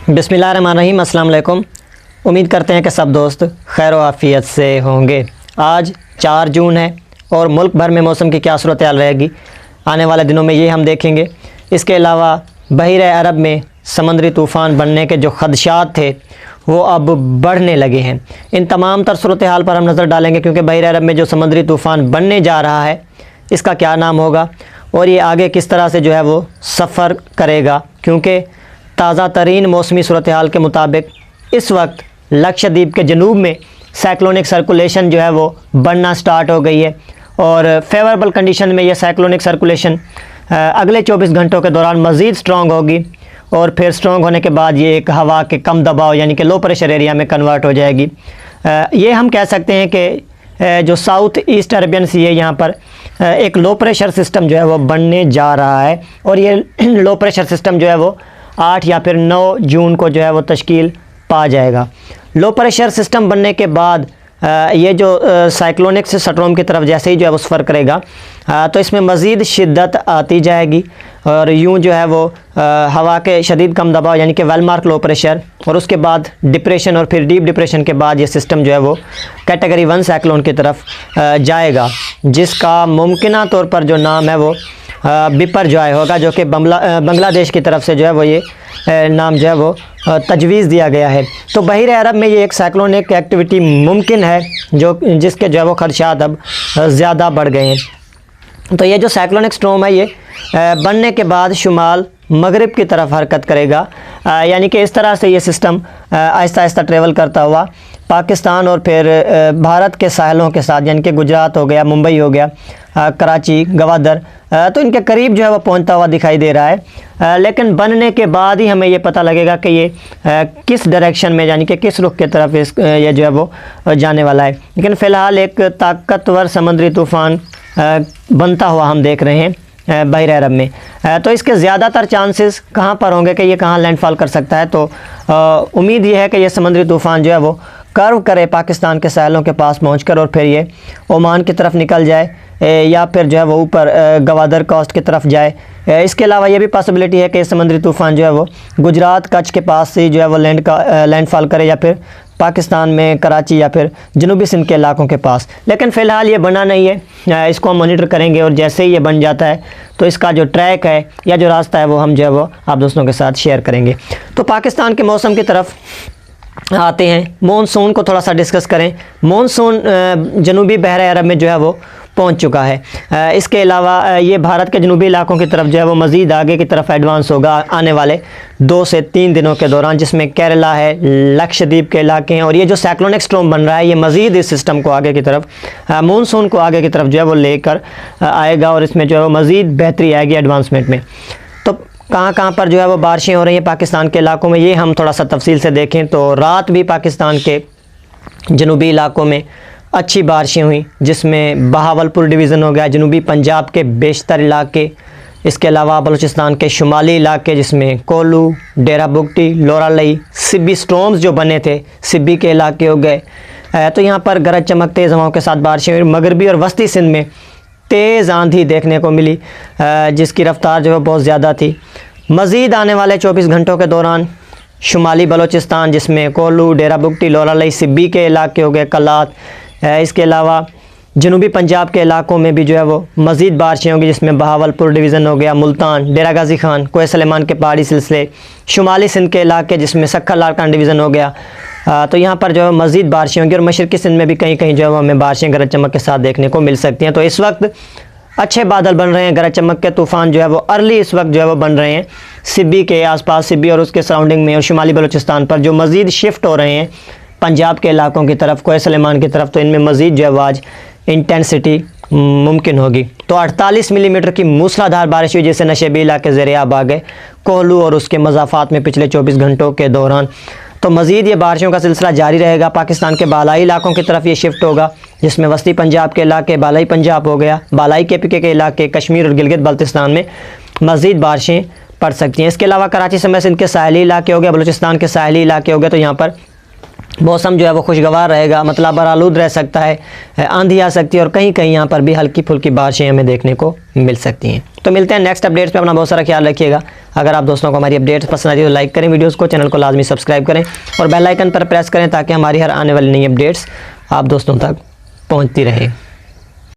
बिस्मिल्लाहिर्रहमानिर्रहीम। अस्सलाम वालेकुम। उम्मीद करते हैं कि सब दोस्त खैर आफ़ियत से होंगे। आज 4 जून है और मुल्क भर में मौसम की क्या सूरत हाल रहेगी आने वाले दिनों में ये हम देखेंगे। इसके अलावा बहर अरब में समंदरी तूफ़ान बनने के जो ख़दशात थे वो अब बढ़ने लगे हैं। इन तमाम तर सूरत हाल पर हम नज़र डालेंगे, क्योंकि बहर अरब में जो समंदरी तूफ़ान बनने जा रहा है इसका क्या नाम होगा और ये आगे किस तरह से जो है वो सफ़र करेगा। क्योंकि ताज़ा तरीन मौसमी सूरत हाल के मुताबिक इस वक्त लक्षद्वीप के जनूब में साइक्लोनिक सर्कुलेशन जो है वो बढ़ना स्टार्ट हो गई है और फेवरेबल कंडीशन में ये साइक्लोनिक सर्कुलेशन अगले 24 घंटों के दौरान मज़ीद स्ट्रॉन्ग होगी और फिर स्ट्रॉन्ग होने के बाद ये एक हवा के कम दबाव यानी कि लो प्रेशर एरिया में कन्वर्ट हो जाएगी। ये हम कह सकते हैं कि जो साउथ ईस्ट अरबियन सी है यहाँ पर एक लो प्रेशर सिस्टम जो है वो बनने जा रहा है और ये लो प्रेशर सिस्टम जो है वो 8 या फिर 9 जून को जो है वो तश्कील पा जाएगा। लो प्रेशर सिस्टम बनने के बाद ये जो साइक्लोनिक से स्ट्रॉम की तरफ जैसे ही जो है वो सफ़र करेगा तो इसमें मज़ीद शिद्दत आती जाएगी और यूं जो है वो हवा के शदीद कम दबाव यानी कि वेल मार्क लो प्रेशर और उसके बाद डिप्रेशन और फिर डीप डिप्रेशन के बाद ये सिस्टम जो है वो कैटेगरी 1 साइक्लोन की तरफ जाएगा, जिसका मुमकिना तौर पर जो नाम है वो बिपरजॉय होगा, जो कि बांग्लादेश की तरफ से जो है वो ये नाम जो है वो तजवीज़ दिया गया है। तो बहर अरब में ये एक साइक्लोनिक एक्टिविटी मुमकिन है जिसके जो है वो खदशात अब ज़्यादा बढ़ गए हैं। तो ये जो साइक्लोनिक स्ट्रॉम है ये बनने के बाद शुमाल मगरिब की तरफ हरकत करेगा, यानी कि इस तरह से ये सिस्टम आहिस्ता आहिस्ता ट्रेवल करता हुआ पाकिस्तान और फिर भारत के साहिलों के साथ यानी कि गुजरात हो गया, मुंबई हो गया, कराची, गवादर, तो इनके करीब जो है वो पहुंचता हुआ दिखाई दे रहा है। लेकिन बनने के बाद ही हमें ये पता लगेगा कि ये किस डायरेक्शन में यानी कि किस रुख की तरफ ये जो है वो जाने वाला है। लेकिन फ़िलहाल एक ताकतवर समुद्री तूफ़ान बनता हुआ हम देख रहे हैं बहर अरब में। तो इसके ज़्यादातर चांसेस कहाँ पर होंगे कि ये कहाँ लैंडफॉल कर सकता है। तो उम्मीद ये है कि ये समुद्री तूफ़ान जो है वो कर्व करे पाकिस्तान के साहिलों के पास पहुंचकर और फिर ये ओमान की तरफ निकल जाए या फिर जो है वो ऊपर गवादर कोस्ट की तरफ जाए। इसके अलावा ये भी पॉसिबिलिटी है कि समुद्री तूफ़ान जो है वो गुजरात कच्छ के पास से जो है वो लैंडफॉल करे या फिर पाकिस्तान में कराची या फिर जनूबी सिंध के इलाकों के पास। लेकिन फ़िलहाल ये बना नहीं है, इसको हम मॉनिटर करेंगे और जैसे ही ये बन जाता है तो इसका जो ट्रैक है या जो रास्ता है वो हम जो है वो आप दोस्तों के साथ शेयर करेंगे। तो पाकिस्तान के मौसम की तरफ आते हैं, मॉनसून को थोड़ा सा डिस्कस करें। मॉनसून जनूबी बहर अरब में जो है वो पहुंच चुका है। इसके अलावा ये भारत के जनूबी इलाकों की तरफ जो है वो मज़ीद आगे की तरफ एडवांस होगा आने वाले 2 से 3 दिनों के दौरान, जिसमें केरला है, लक्षद्वीप के इलाके हैं और ये जो साइक्लोनिक स्ट्रॉम बन रहा है ये मज़ीद इस सिस्टम को आगे की तरफ मॉनसून को आगे की तरफ जो है वो लेकर आएगा और इसमें जो है वो मज़ीद बेहतरी आएगी एडवांसमेंट में। तो कहाँ कहाँ पर जो है वो बारिशें हो रही हैं पाकिस्तान के इलाकों में, ये हम थोड़ा सा तफसील से देखें। तो रात भी पाकिस्तान के जनूबी इलाकों में अच्छी बारिशें हुई, जिसमें बहावलपुर डिवीज़न हो गया, जनूबी पंजाब के बेशतर इलाके, इसके अलावा बलूचिस्तान के शुमाली इलाके जिसमें कोलू, डेरा बुगटी, लोरालई, सिब्बी स्ट्रॉम्स जो बने थे सिब्बी के इलाके हो गए। तो यहाँ पर गरज चमक तेज़ हवाओं के साथ बारिशें हुई। मगरबी और वस्ती सिंध में तेज़ आंधी देखने को मिली, जिसकी रफ्तार जो है बहुत ज़्यादा थी। मज़ीद आने वाले 24 घंटों के दौरान शुमाली बलूचिस्तान जिसमें कोलू, डेरा बुगटी, लोरालई, सिब्बी के इलाके हो गए, कलात, इसके अलावा जनूबी पंजाब के इलाकों में भी जो है वो मज़ीद बारिशें होंगी, जिसमें बहावलपुर डिवीज़न हो गया, मुल्तान, डेरा गाजी खान, कोय सलेमान के पहाड़ी सिलसिले, शुमाली सिंध के इलाके जिसमें सक्खर लारकान डिवीज़न हो गया। तो यहाँ पर जो है मज़ीद बारिशें होंगी और मशरक़ी सिंध में भी कहीं कहीं जो है वो हमें बारिशें गरज चमक के साथ देखने को मिल सकती हैं। तो इस वक्त अच्छे बादल बन रहे हैं, गरज चमक के तूफ़ान जो है वो अर्ली इस वक्त जो है वो बन रहे हैं सिब्बी के आसपास, सिब्बी और उसके सराउंडिंग में और शुमाली बलूचिस्तान पर जो मज़ीद शिफ्ट हो रहे हैं पंजाब के इलाकों की तरफ, कोय सलेमान की तरफ। तो इनमें मज़ीद जो है आज इंटेंसिटी मुमकिन होगी। तो 48 मिलीमीटर की मूसलाधार बारिश हुई, जिससे नशेबी इलाके ज़ेरे-आब आ गए कोहलू और उसके मज़ाफ़ात में पिछले 24 घंटों के दौरान। तो मज़ीद ये बारिशों का सिलसिला जारी रहेगा। पाकिस्तान के बालाई इलाकों की तरफ ये शिफ्ट होगा, जिसमें वस्ती पंजाब के इलाके, बालाई पंजाब हो गया, बालाई KPK के इलाके, कश्मीर और गिलगित बल्तिस्तान में मज़ीद बारिशें पड़ सकती हैं। इसके अलावा कराची समेत सिंध के साहली इलाके हो गए, बलूचिस्तान के साहली इलाके हो गए, तो यहाँ पर मौसम जो है वो खुशगवार रहेगा, मतलब बरालूद रह सकता है, आंधी आ सकती है और कहीं कहीं यहाँ पर भी हल्की फुल्की बारिशें हमें देखने को मिल सकती हैं। तो मिलते हैं नेक्स्ट अपडेट्स पे। अपना बहुत सारा ख्याल रखिएगा। अगर आप दोस्तों को हमारी अपडेट्स पसंद आती है तो लाइक करें वीडियोज़ को, चैनल को लाजमी सब्सक्राइब करें और बेल आइकन पर प्रेस करें ताकि हमारी हर आने वाली नई अपडेट्स आप दोस्तों तक पहुँचती रहे।